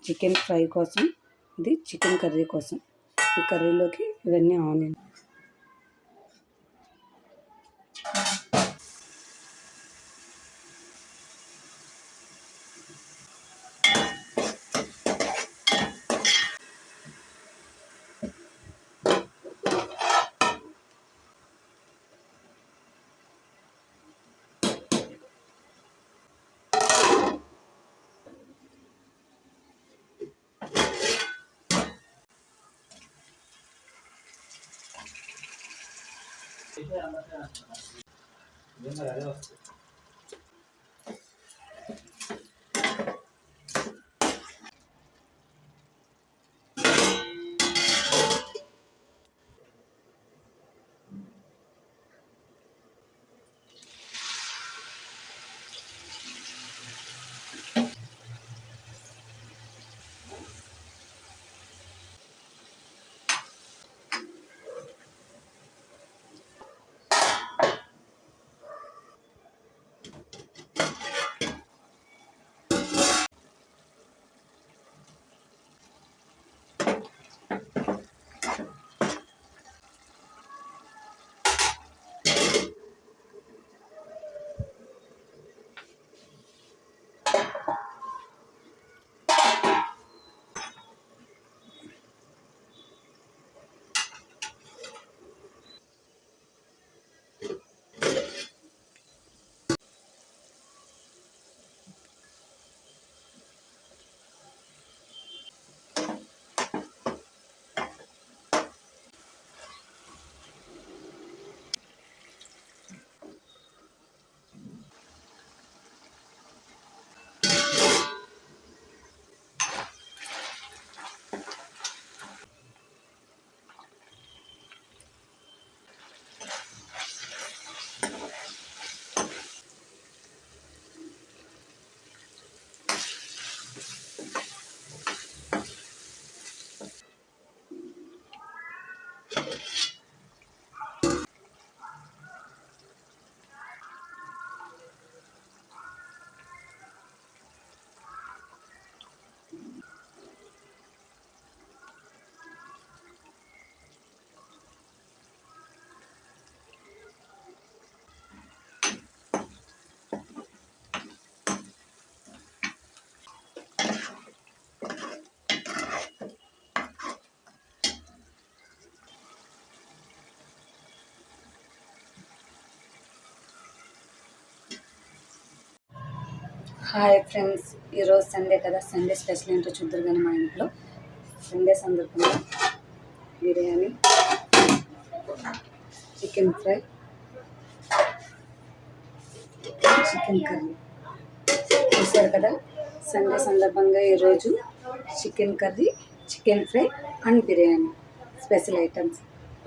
Chicken fry కోసం, ఇది chicken curry కోసం. ఈ కర్రీలోకి ఇవన్నీ ఆనియన్. హాయ్ ఫ్రెండ్స్, ఈరోజు సండే కదా. సండే స్పెషల్ ఏంటో చూద్దరు కానీ మా ఇంట్లో సండే సందర్భంగా biryani, chicken fry, chicken curry చూసారు కదా. సండే సందర్భంగా ఈరోజు chicken curry, chicken fry and biryani special items.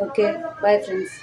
Okay, bye friends.